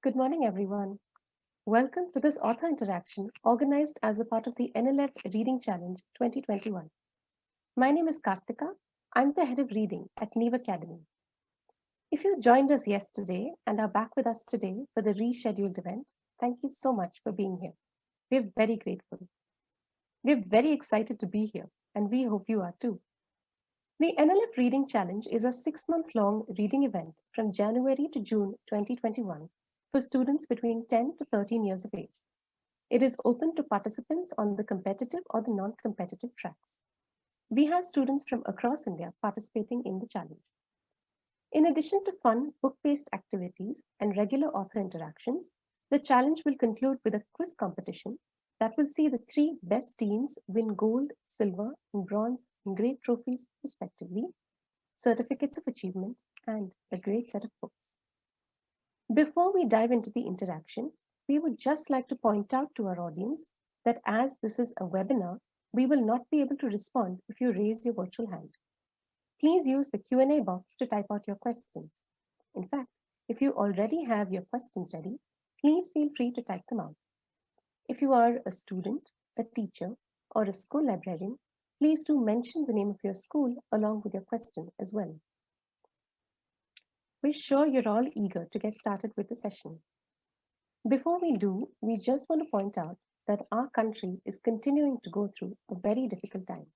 Good morning, everyone. Welcome to this author interaction organized as a part of the Nlf Reading Challenge 2021. My name is Kartika. I'm the head of reading at Neev Academy. If you joined us yesterday and are back with us today for the rescheduled event, thank you so much for being here. We're very grateful. We're very excited to be here, and we hope you are too. The Nlf Reading Challenge is a 6-month-long reading event from January to June 2021 for students between 10 to 13 years of age. It is open to participants on the competitive or the non-competitive tracks. We have students from across India participating in the challenge. In addition to fun book-based activities and regular author interactions, the challenge will conclude with a quiz competition that will see the 3 best teams win gold, silver, and bronze and great trophies respectively, certificates of achievement, and a great set of books. Before we dive into the interaction, we would just like to point out to our audience that as this is a webinar, we will not be able to respond if you raise your virtual hand. Please use the Q&A box to type out your questions. In fact, if you already have your questions ready, please feel free to type them out. If you are a student, a teacher, or a school librarian, please do mention the name of your school along with your question as well. We're sure you're all eager to get started with the session. Before we do, we just want to point out that our country is continuing to go through a very difficult time.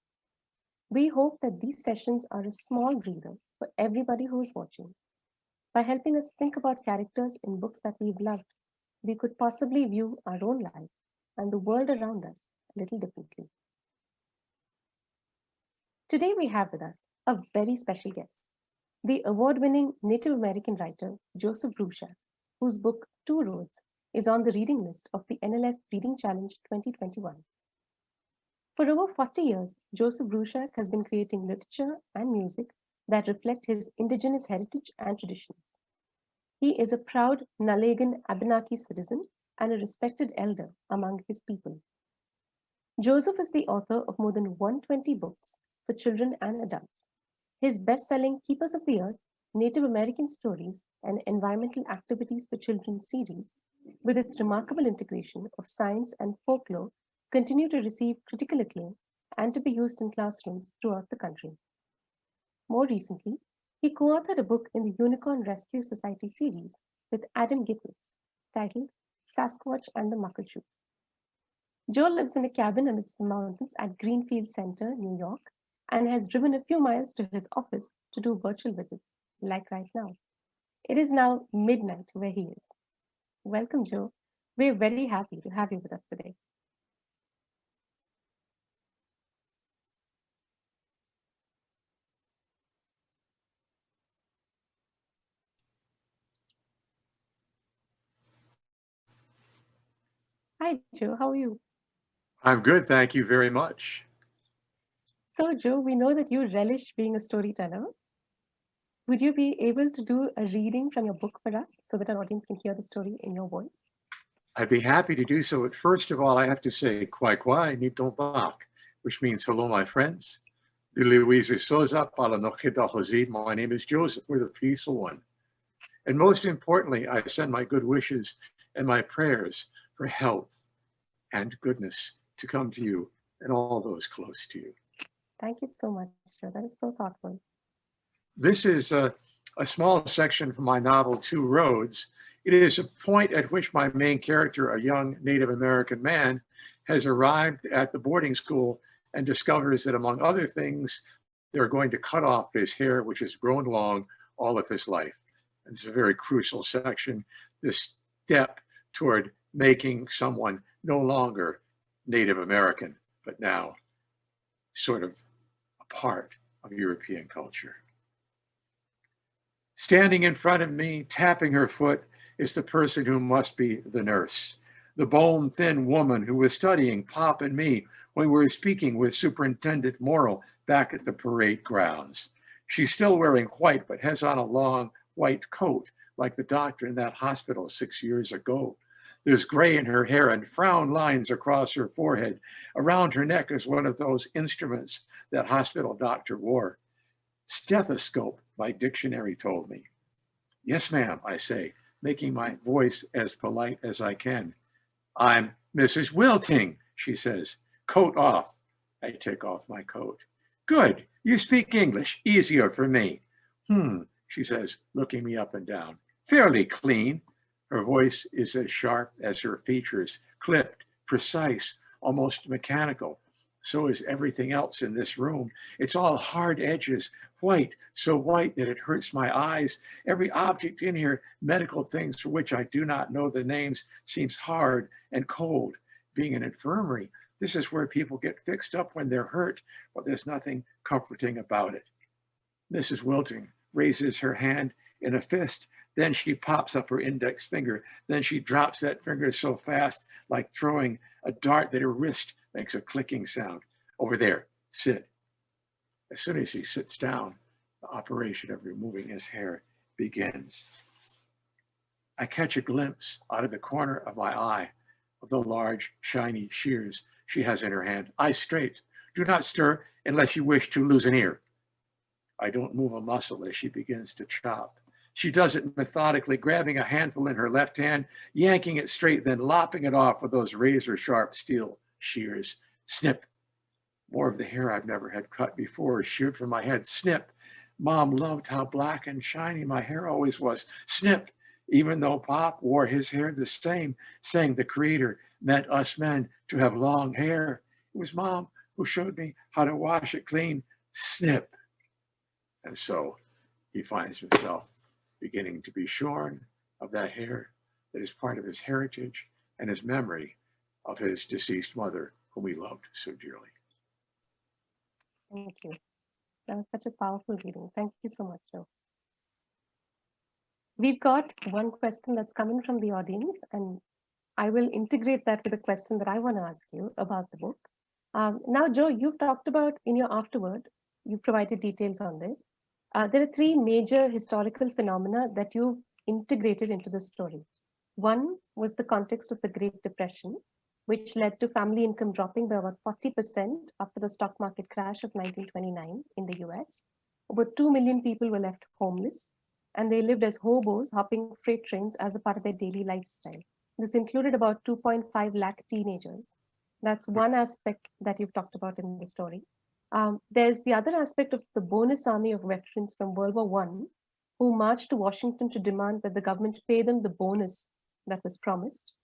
We hope that these sessions are a small breather for everybody who is watching. By helping us think about characters in books that we've loved, we could possibly view our own lives and the world around us a little differently. Today we have with us a very special guest, the award-winning Native American writer Joseph Bruchac, whose book Two Roads is on the reading list of the Nlf Reading Challenge 2021. For over 40 years, Joseph Bruchac has been creating literature and music that reflect his indigenous heritage and traditions. He is a proud Nalegan Abenaki citizen and a respected elder among his people. Joseph is the author of more than 120 books for children and adults. His best-selling Keepers of the Earth, Native American Stories, and Environmental Activities for Children series, with its remarkable integration of science and folklore, continue to receive critical acclaim and to be used in classrooms throughout the country. More recently, he co-authored a book in the Unicorn Rescue Society series with Adam Gitwitz, titled Sasquatch and the Muckleshoot. Joe lives in a cabin amidst the mountains at Greenfield Center, New York, and has driven a few miles to his office to do virtual visits, like right now. It is now midnight where he is. Welcome, Joe. We're very happy to have you with us today. Hi, Joe. How are you? I'm good, thank you very much. So, Joe, we know that you relish being a storyteller. Would you be able to do a reading from your book for us so that our audience can hear the story in your voice? I'd be happy to do so, but first of all, I have to say, kwai kwai ni tombak, which means hello, my friends. My name is Joseph, we're the peaceful one. And most importantly, I send my good wishes and my prayers for health and goodness to come to you and all those close to you. Thank you so much, Joe. That is so thoughtful. This is a small section from my novel, Two Roads. It is a point at which my main character, a young Native American man, has arrived at the boarding school and discovers that, among other things, they're going to cut off his hair, which has grown long all of his life. And it's a very crucial section, this step toward making someone no longer Native American, but now sort of a part of European culture. Standing in front of me, tapping her foot, is the person who must be the nurse, the bone-thin woman who was studying Pop and me when we were speaking with Superintendent Morrill back at the parade grounds. She's still wearing white, but has on a long white coat, like the doctor in that hospital 6 years ago. There's gray in her hair and frown lines across her forehead. Around her neck is one of those instruments that hospital doctor wore. Stethoscope, my dictionary told me. Yes, ma'am, I say, making my voice as polite as I can. I'm Mrs. Wilting, she says. Coat off. I take off my coat. Good, you speak English, easier for me. She says, looking me up and down. Fairly clean. Her voice is as sharp as her features, clipped, precise, almost mechanical. So is everything else in this room. It's all hard edges, white, so white that it hurts my eyes. Every object in here, medical things for which I do not know the names, seems hard and cold. Being an infirmary, this is where people get fixed up when they're hurt, but there's nothing comforting about it. Mrs. Wilting raises her hand in a fist, then she pops up her index finger, then she drops that finger so fast, like throwing a dart, that her wrist makes a clicking sound. Over there, sit. As soon as he sits down, the operation of removing his hair begins. I catch a glimpse out of the corner of my eye of the large, shiny shears she has in her hand. Eyes straight. Do not stir unless you wish to lose an ear. I don't move a muscle as she begins to chop. She does it methodically, grabbing a handful in her left hand, yanking it straight, then lopping it off with those razor-sharp steel shears. Snip. More of the hair I've never had cut before is sheared from my head. Snip. Mom loved how black and shiny my hair always was. Snip. Even though Pop wore his hair the same, saying the Creator meant us men to have long hair. It was Mom who showed me how to wash it clean. Snip. And so he finds himself beginning to be shorn of that hair that is part of his heritage and his memory of his deceased mother, whom he loved so dearly. Thank you. That was such a powerful reading. Thank you so much, Joe. We've got one question that's coming from the audience, and I will integrate that with a question that I want to ask you about the book. Now, Joe, you've talked about in your afterword, you've provided details on this. There are three major historical phenomena that you've integrated into the story. One was the context of the Great Depression, which led to family income dropping by about 40% after the stock market crash of 1929 in the US. Over 2 million people were left homeless, and they lived as hobos hopping freight trains as a part of their daily lifestyle. This included about 2.5 lakh teenagers. That's one aspect that you've talked about in the story. There's the other aspect of the bonus army of veterans from World War I who marched to Washington to demand that the government pay them the bonus that was promised.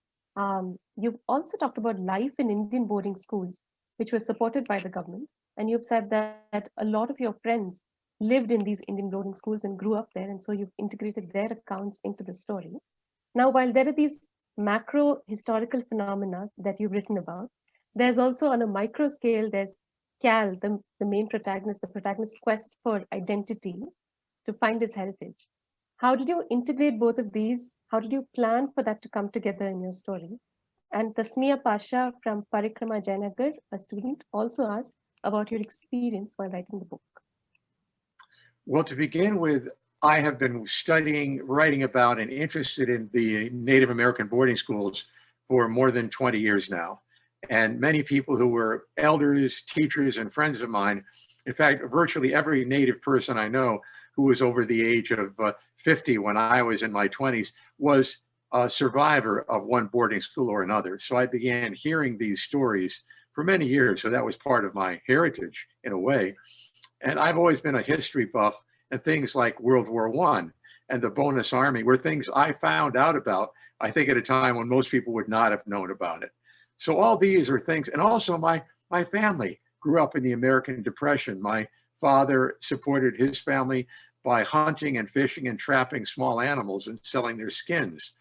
You've also talked about life in Indian boarding schools, which was supported by the government. And you've said that a lot of your friends lived in these Indian boarding schools and grew up there. And so you've integrated their accounts into the story. Now, while there are these macro historical phenomena that you've written about, there's also on a micro scale, there's Cal, the main protagonist, the protagonist's quest for identity to find his heritage. How did you integrate both of these? How did you plan for that to come together in your story? And Tasmia Pasha from Parikrama Jayanagar, a student, also asked about your experience while writing the book. Well, to begin with, I have been studying, writing about, and interested in the Native American boarding schools for more than 20 years now. And many people who were elders, teachers, and friends of mine, in fact, virtually every Native person I know who was over the age of 50 when I was in my 20s was a survivor of one boarding school or another. So I began hearing these stories for many years. So that was part of my heritage in a way. And I've always been a history buff, and things like World War I and the Bonus Army were things I found out about, I think at a time when most people would not have known about it. So all these are things, and also my family grew up in the American Depression. My father supported his family by hunting and fishing and trapping small animals and selling their skins.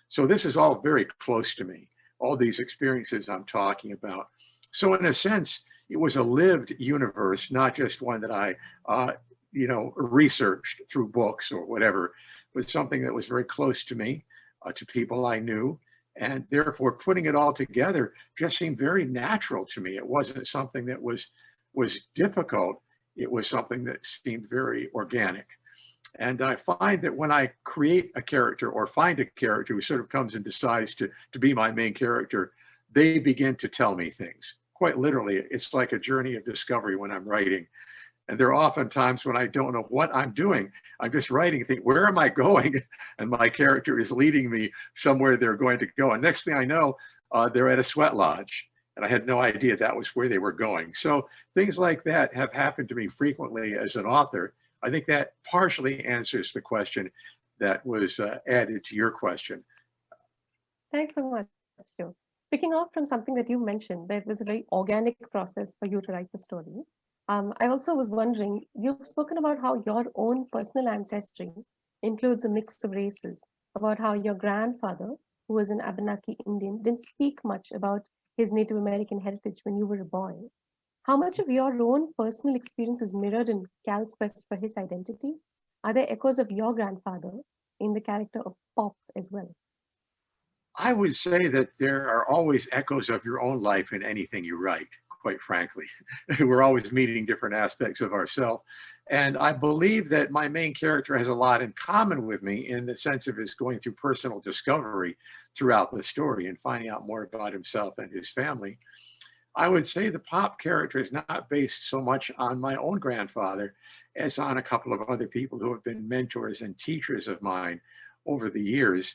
So this is all very close to me, all these experiences I'm talking about. So in a sense, it was a lived universe, not just one that I researched through books or whatever, but something that was very close to me, to people I knew. And therefore, putting it all together just seemed very natural to me. It wasn't something that was difficult. It was something that seemed very organic. And I find that when I create a character or find a character who sort of comes and decides to be my main character, they begin to tell me things. Quite literally, it's like a journey of discovery when I'm writing. And there are often times when I don't know what I'm doing. I'm just writing and think, where am I going? And my character is leading me somewhere they're going to go. And next thing I know, they're at a sweat lodge. And I had no idea that was where they were going. So things like that have happened to me frequently as an author. I think that partially answers the question that was added to your question. Thanks so much, Joe. Picking off from something that you mentioned, that was a very organic process for you to write the story. I also was wondering, you've spoken about how your own personal ancestry includes a mix of races, about how your grandfather, who was an Abenaki Indian, didn't speak much about his Native American heritage when you were a boy. How much of your own personal experience is mirrored in Cal's quest for his identity? Are there echoes of your grandfather in the character of Pop as well? I would say that there are always echoes of your own life in anything you write, quite frankly. We're always meeting different aspects of ourselves. And I believe that my main character has a lot in common with me in the sense of his going through personal discovery throughout the story and finding out more about himself and his family. I would say the Pop character is not based so much on my own grandfather as on a couple of other people who have been mentors and teachers of mine over the years.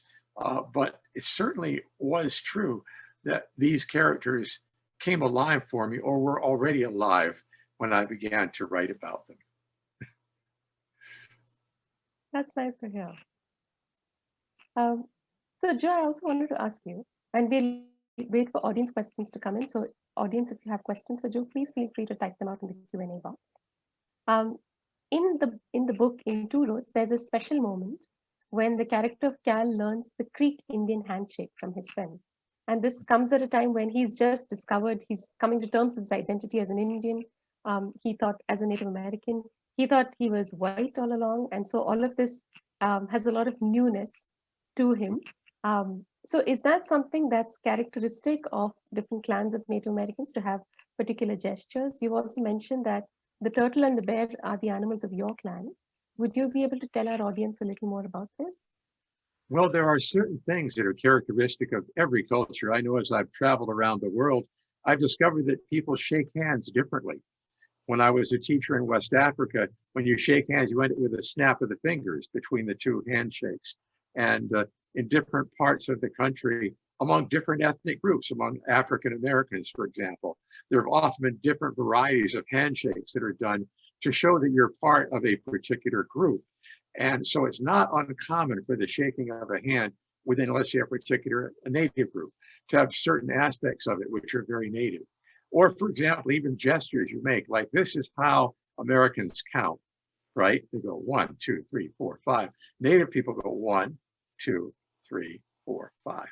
But it certainly was true that these characters came alive for me or were already alive when I began to write about them. That's nice to hear. So, Joe, I also wanted to ask you, and we'll wait for audience questions to come in. So, audience, if you have questions for Joe, please feel free to type them out in the Q&A box. In the book, in Two Roads, there's a special moment when the character of Cal learns the Creek Indian handshake from his friends. And this comes at a time when he's just discovered, he's coming to terms with his identity as an Indian. He thought as a Native American, he thought he was white all along. And so all of this has a lot of newness to him. So is that something that's characteristic of different clans of Native Americans to have particular gestures? You also mentioned that the turtle and the bear are the animals of your clan. Would you be able to tell our audience a little more about this? Well, there are certain things that are characteristic of every culture. I know as I've traveled around the world, I've discovered that people shake hands differently. When I was a teacher in West Africa, when you shake hands, you end it with a snap of the fingers between the two handshakes. And in different parts of the country, among different ethnic groups, among African Americans, for example, there have often been different varieties of handshakes that are done to show that you're part of a particular group. And so it's not uncommon for the shaking of a hand within, let's say, a native group to have certain aspects of it which are very native. Or, for example, even gestures you make, like this is how Americans count, right? They go 1, 2, 3, 4, 5. Native people go 1, 2, 3, 4, 5.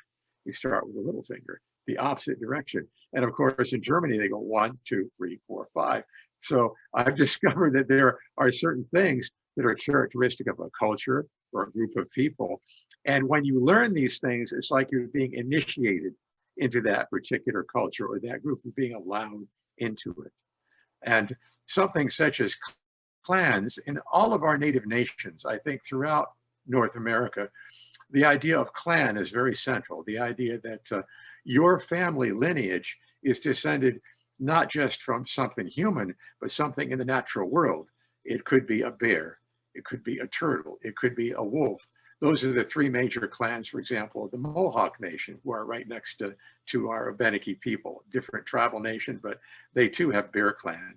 You start with the little finger, the opposite direction. And of course, in Germany, they go 1, 2, 3, 4, 5. So I've discovered that there are certain things that are characteristic of a culture or a group of people. And when you learn these things, it's like you're being initiated into that particular culture or that group of being allowed into it. And something such as clans in all of our native nations, I think throughout North America, the idea of clan is very central. The idea that your family lineage is descended not just from something human, but something in the natural world. It could be a bear, it could be a turtle, it could be a wolf. Those are the three major clans, for example, of the Mohawk Nation, who are right next to our Abenaki people, different tribal nation, but they too have Bear Clan.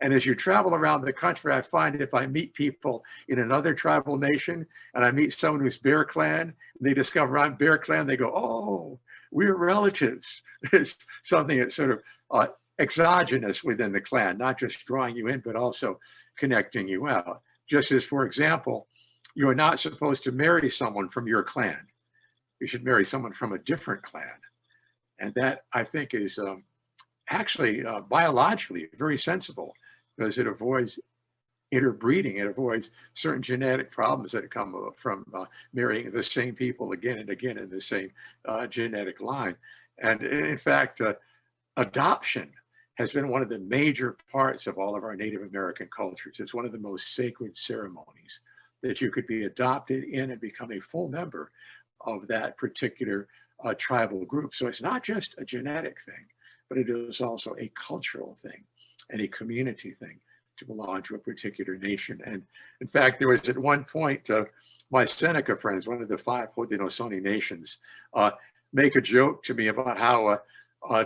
And as you travel around the country, I find if I meet people in another tribal nation and I meet someone who's Bear Clan, they discover I'm Bear Clan, they go, oh, we're relatives. It's something that's sort of exogenous within the clan, not just drawing you in, but also connecting you out. Just as, for example, you are not supposed to marry someone from your clan. You should marry someone from a different clan. And that, I think, is actually biologically very sensible because it avoids interbreeding. It avoids certain genetic problems that come from marrying the same people again and again in the same genetic line. And in fact, adoption has been one of the major parts of all of our Native American cultures. It's one of the most sacred ceremonies that you could be adopted in and become a full member of that particular tribal group. So it's not just a genetic thing, but it is also a cultural thing and a community thing to belong to a particular nation. And in fact, there was at one point, my Seneca friends, one of the 5 Haudenosaunee nations, make a joke to me about how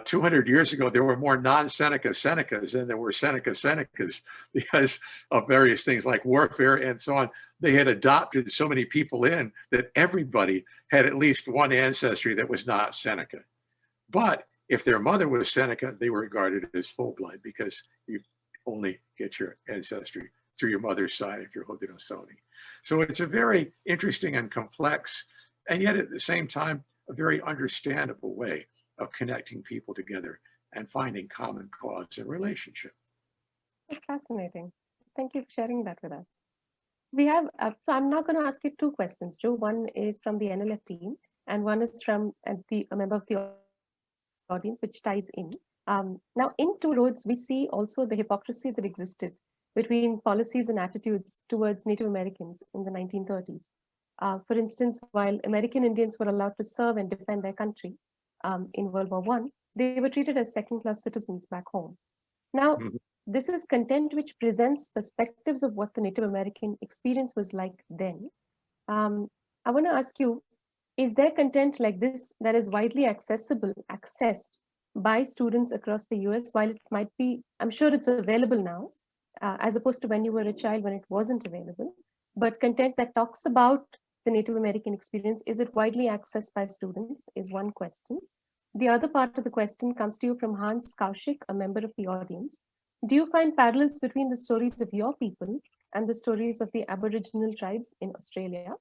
200 years ago, there were more non-Seneca Senecas than there were Seneca Senecas because of various things like warfare and so on. They had adopted so many people in that everybody had at least one ancestry that was not Seneca. But if their mother was Seneca, they were regarded as full-blood because you only get your ancestry through your mother's side if you're Haudenosaunee. So it's a very interesting and complex, and yet at the same time, a very understandable way of connecting people together and finding common cause and relationship. That's fascinating. Thank you for sharing that with us. We have, so I'm now going to ask you 2 questions, Joe. One is from the NLF team, and one is from a member of the audience, which ties in. Now, in Two Roads, we see also the hypocrisy that existed between policies and attitudes towards Native Americans in the 1930s. For instance, while American Indians were allowed to serve and defend their country in World War I, they were treated as second-class citizens back home. Now, this is content which presents perspectives of what the Native American experience was like then. I want to ask you, is there content like this that is widely accessed by students across the US, while it might be, I'm sure it's available now, as opposed to when you were a child when it wasn't available, but content that talks about the Native American experience, is it widely accessed by students, is one question. The other part of the question comes to you from Hans Kaushik, a member of the audience. Do you find parallels between the stories of your people and the stories of the Aboriginal tribes in Australia?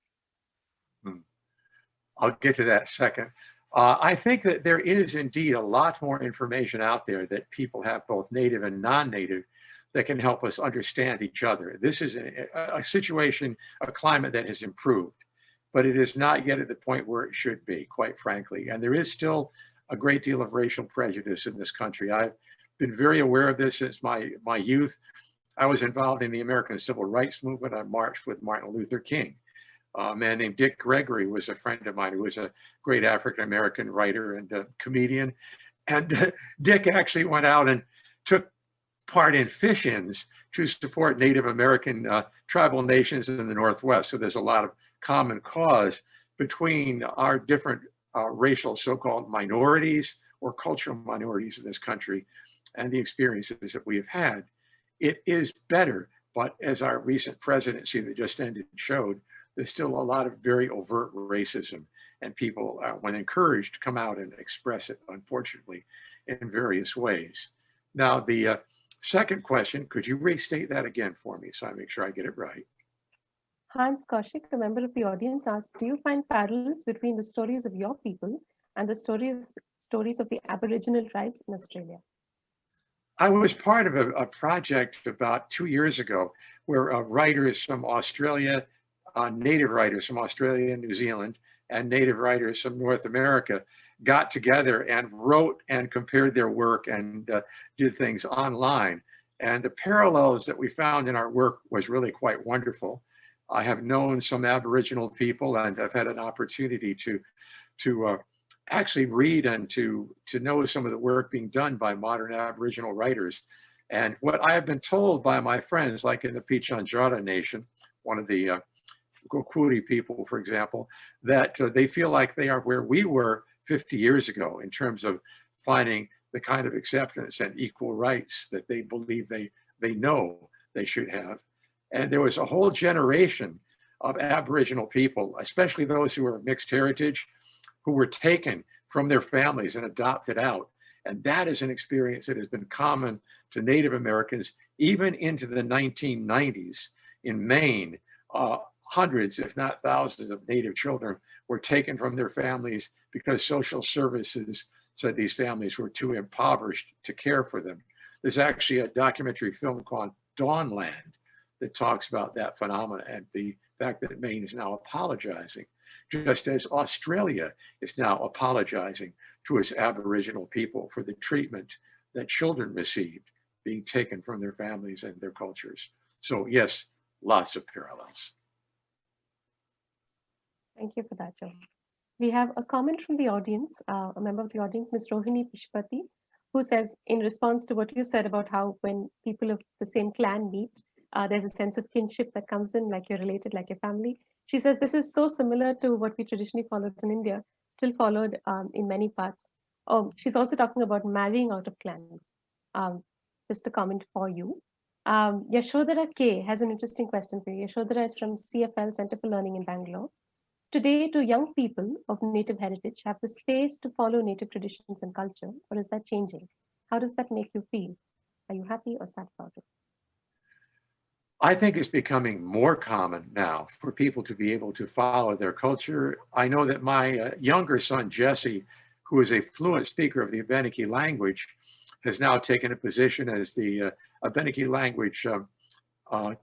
I'll get to that second. I think that there is indeed a lot more information out there that people have, both native and non-native, that can help us understand each other. This is a situation, a climate that has improved, but it is not yet at the point where it should be, quite frankly. And there is still a great deal of racial prejudice in this country. I've been very aware of this since my youth. I was involved in the American Civil Rights Movement. I marched with Martin Luther King. A man named Dick Gregory was a friend of mine who was a great African-American writer and comedian. And Dick actually went out and took part in fish-ins to support Native American tribal nations in the Northwest. So there's a lot of common cause between our different racial so-called minorities or cultural minorities in this country and the experiences that we have had. It is better, but as our recent presidency that just ended showed, there's still a lot of very overt racism, and people, when encouraged, come out and express it, unfortunately, in various ways. Now, the second question, could you restate that again for me so I make sure I get it right? Hans Kaushik, a member of the audience, asks, do you find parallels between the stories of your people and the stories of the Aboriginal tribes in Australia? I was part of a project about 2 years ago where writers from Australia, native writers from Australia and New Zealand, and native writers from North America got together and wrote and compared their work and did things online. And the parallels that we found in our work was really quite wonderful. I have known some Aboriginal people and I've had an opportunity to actually read and to know some of the work being done by modern Aboriginal writers. And what I have been told by my friends, like in the Pichanjara Nation, one of the Gokuri people, for example, that they feel like they are where we were 50 years ago in terms of finding the kind of acceptance and equal rights that they believe they know they should have. And there was a whole generation of Aboriginal people, especially those who are of mixed heritage, who were taken from their families and adopted out. And that is an experience that has been common to Native Americans even into the 1990s. In Maine, hundreds, if not thousands, of Native children were taken from their families because social services said these families were too impoverished to care for them. There's actually a documentary film called Dawnland that talks about that phenomenon and the fact that Maine is now apologizing, just as Australia is now apologizing to its Aboriginal people for the treatment that children received being taken from their families and their cultures. So yes, lots of parallels. Thank you for that, Joe. We have a comment from the audience, a member of the audience, Ms. Rohini Pishpati, who says, in response to what you said about how when people of the same clan meet, there's a sense of kinship that comes in, like you're related, like your family. She says this is so similar to what we traditionally followed in India, still followed in many parts. Oh, she's also talking about marrying out of clans. Um, just a comment for you. Yashodhara K has an interesting question for you. Yashodhara is from CFL, Center for Learning in Bangalore. Today, do young people of native heritage have the space to follow native traditions and culture, or is that changing? How does that make you feel? Are you happy or sad about it? I think it's becoming more common now for people to be able to follow their culture. I know that my younger son, Jesse, who is a fluent speaker of the Abenaki language, has now taken a position as the Abenaki language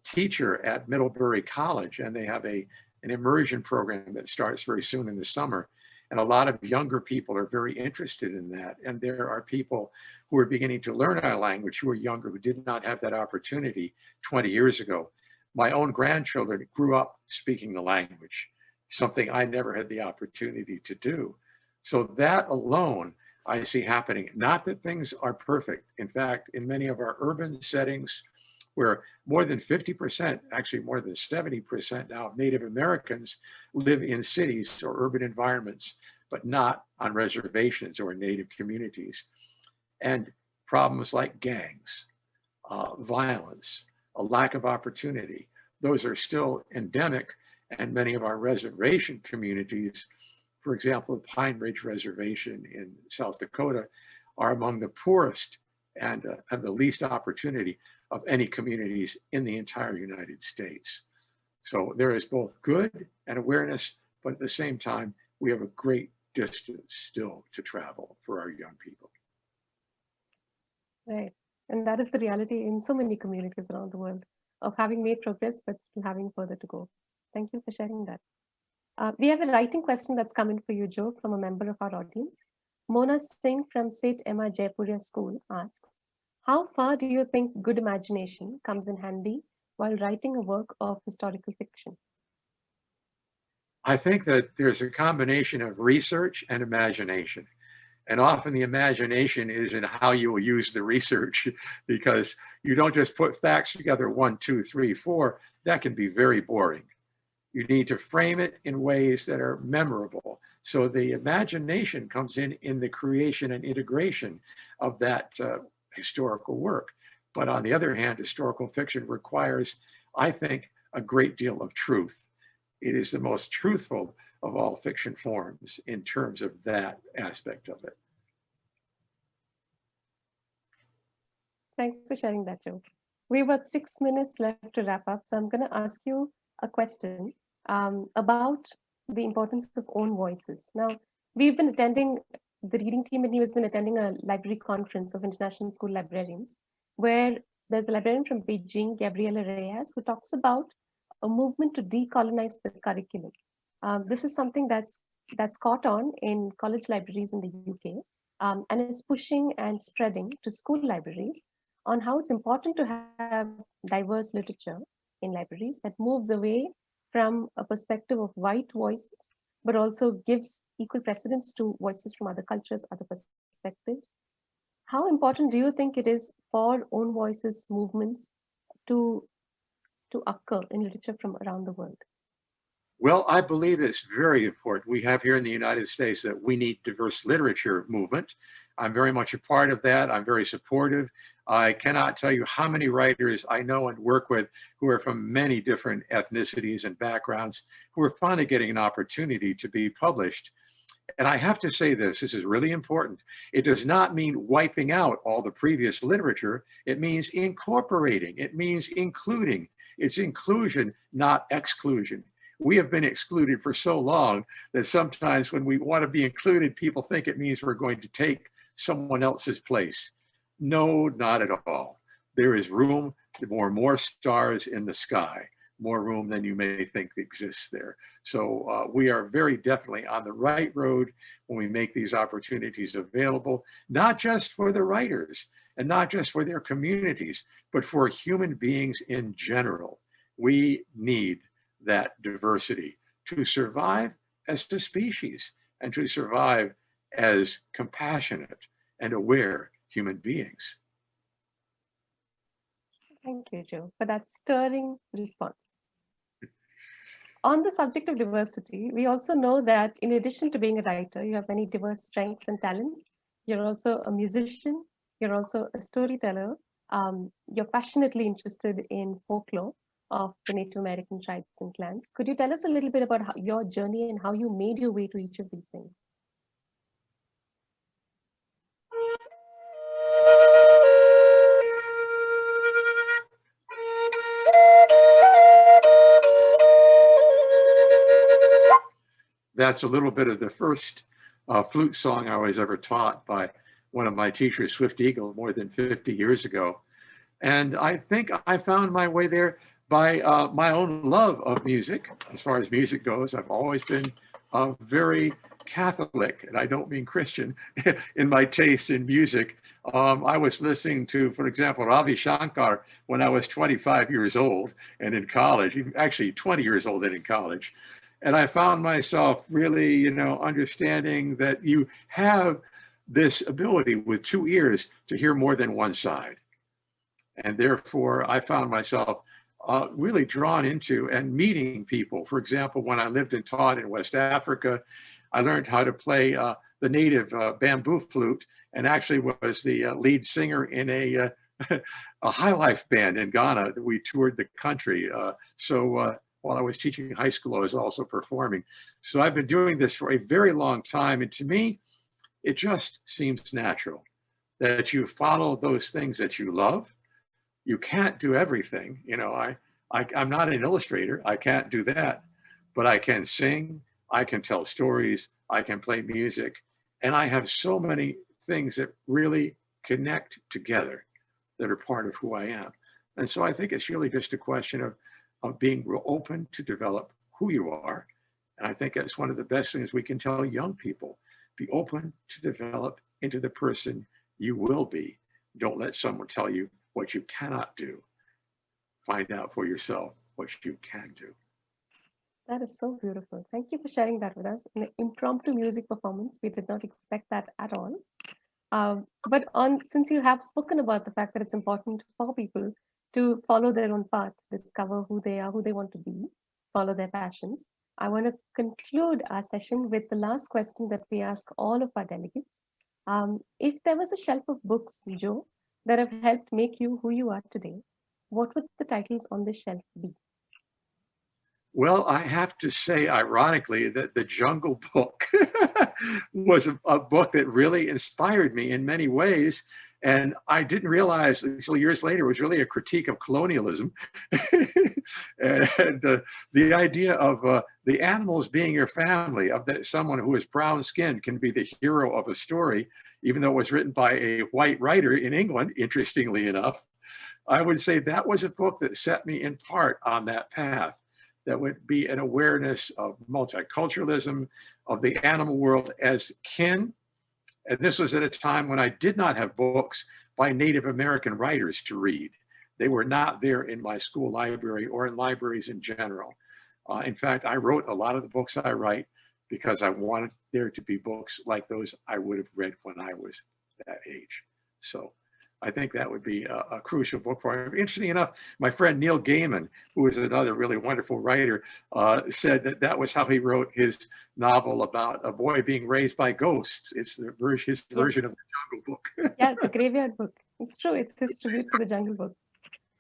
teacher at Middlebury College, and they have an immersion program that starts very soon in the summer. And a lot of younger people are very interested in that. And there are people who are beginning to learn our language who are younger, who did not have that opportunity 20 years ago. My own grandchildren grew up speaking the language, something I never had the opportunity to do. So that alone, I see happening. Not that things are perfect. In fact, in many of our urban settings, where more than 50%, actually more than 70% now of Native Americans live in cities or urban environments, but not on reservations or in Native communities. And problems like gangs, violence, a lack of opportunity, those are still endemic. And many of our reservation communities, for example, the Pine Ridge Reservation in South Dakota, are among the poorest and have the least opportunity of any communities in the entire United States. So there is both good and awareness, but at the same time, we have a great distance still to travel for our young people. Right. And that is the reality in so many communities around the world of having made progress, but still having further to go. Thank you for sharing that. We have a writing question that's come in for you, Joe, from a member of our audience. Mona Singh from St. Emma Jaipuria School asks, how far do you think good imagination comes in handy while writing a work of historical fiction? I think that there's a combination of research and imagination. And often the imagination is in how you will use the research, because you don't just put facts together, 1, 2, 3, 4. That can be very boring. You need to frame it in ways that are memorable. So the imagination comes in the creation and integration of that historical work. But on the other hand, historical fiction requires, I think, a great deal of truth. It is the most truthful of all fiction forms in terms of that aspect of it. Thanks for sharing that, Joe. We have about 6 minutes left to wrap up. So I'm going to ask you a question about the importance of own voices. Now, we've been attending, the reading team at Neev has been attending a library conference of international school librarians, where there's a librarian from Beijing, Gabriela Reyes, who talks about a movement to decolonize the curriculum. This is something that's caught on in college libraries in the UK and is pushing and spreading to school libraries on how it's important to have diverse literature in libraries that moves away from a perspective of white voices, but also gives equal precedence to voices from other cultures, other perspectives. How important do you think it is for own voices movements to occur in literature from around the world? Well, I believe it's very important. We have here in the United States that we need diverse literature movement. I'm very much a part of that. I'm very supportive. I cannot tell you how many writers I know and work with who are from many different ethnicities and backgrounds who are finally getting an opportunity to be published. And I have to say this is really important. It does not mean wiping out all the previous literature. It means incorporating. It means including. It's inclusion, not exclusion. We have been excluded for so long that sometimes when we want to be included, people think it means we're going to take someone else's place. No, not at all. There is room for more stars in the sky, more room than you may think exists there. So we are very definitely on the right road when we make these opportunities available, not just for the writers and not just for their communities, but for human beings in general. We need that diversity to survive as a species and to survive as compassionate and aware human beings. Thank you, Joe, for that stirring response. On the subject of diversity, we also know that in addition to being a writer, you have many diverse strengths and talents. You're also a musician, you're also a storyteller. You're passionately interested in folklore of the Native American tribes and clans. Could you tell us a little bit about your journey and how you made your way to each of these things? That's a little bit of the first flute song I was ever taught by one of my teachers, Swift Eagle, more than 50 years ago. And I think I found my way there by my own love of music. As far as music goes, I've always been very Catholic, and I don't mean Christian, in my taste in music. I was listening to, for example, Ravi Shankar when I was 25 years old and in college, actually 20 years old and in college. And I found myself really, understanding that you have this ability with two ears to hear more than one side. And therefore, I found myself really drawn into and meeting people. For example, when I lived and taught in West Africa, I learned how to play the native bamboo flute, and actually was the lead singer in a high life band in Ghana. We toured the country. While I was teaching high school, I was also performing. So I've been doing this for a very long time. And to me, it just seems natural that you follow those things that you love. You can't do everything. I'm not an illustrator. I can't do that, but I can sing, I can tell stories, I can play music. And I have so many things that really connect together that are part of who I am. And so I think it's really just a question of being open to develop who you are. And I think that's one of the best things we can tell young people. Be open to develop into the person you will be. Don't let someone tell you what you cannot do. Find out for yourself what you can do. That is so beautiful. Thank you for sharing that with us. An impromptu music performance. We did not expect that at all. But since you have spoken about the fact that it's important for people to follow their own path, discover who they are, who they want to be, follow their passions, I want to conclude our session with the last question that we ask all of our delegates. If there was a shelf of books, Joe, that have helped make you who you are today, what would the titles on the shelf be? Well, I have to say, ironically, that The Jungle Book was a book that really inspired me in many ways. And I didn't realize until years later it was really a critique of colonialism. And the idea of the animals being your family, of that someone who is brown skinned can be the hero of a story, even though it was written by a white writer in England, interestingly enough. I would say that was a book that set me in part on that path. That would be an awareness of multiculturalism, of the animal world as kin. And this was at a time when I did not have books by Native American writers to read. They were not there in my school library or in libraries in general. In fact, I wrote a lot of the books I write because I wanted there to be books like those I would have read when I was that age. So I think that would be a crucial book for him. Interesting enough, my friend Neil Gaiman, who is another really wonderful writer, said that was how he wrote his novel about a boy being raised by ghosts. It's his version of the Jungle Book. Yeah, the Graveyard Book. It's true. It's his tribute to the Jungle Book.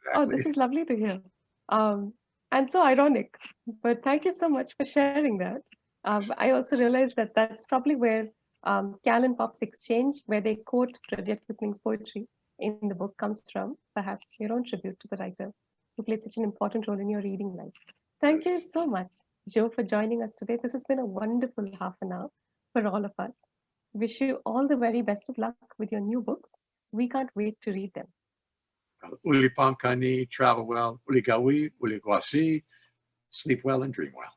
Exactly. Oh, this is lovely to hear. And so ironic. But thank you so much for sharing that. I also realized that that's probably where Cal and Pop's exchange, where they quote Rudyard Kipling's poetry in the book, comes from. Perhaps your own tribute to the writer who played such an important role in your reading life. Thank you so much, Joe, for joining us today. This has been a wonderful half an hour for all of us. Wish you all the very best of luck with your new books. We can't wait to read them. Uli Pankani, travel well, Uli Gawi, Uli Gwasi, sleep well and dream well.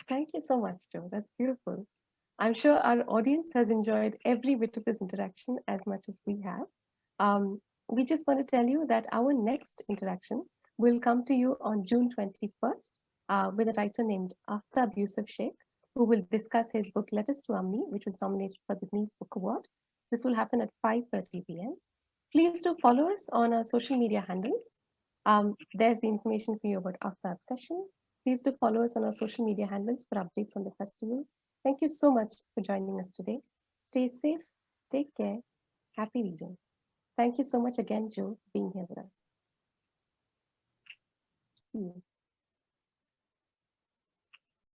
Thank you so much, Joe. That's beautiful. I'm sure our audience has enjoyed every bit of this interaction as much as we have. We just want to tell you that our next interaction will come to you on June 21st with a writer named Aftab Yusuf Sheikh, who will discuss his book Letters to Amni, which was nominated for the Neev Book Award. This will happen at 5:30 p.m. Please do follow us on our social media handles. There's the information for you about after our session. Please do follow us on our social media handles for updates on the festival. Thank you so much for joining us today. Stay safe, take care, happy reading. Thank you so much again, Joe, for being here with us. See you.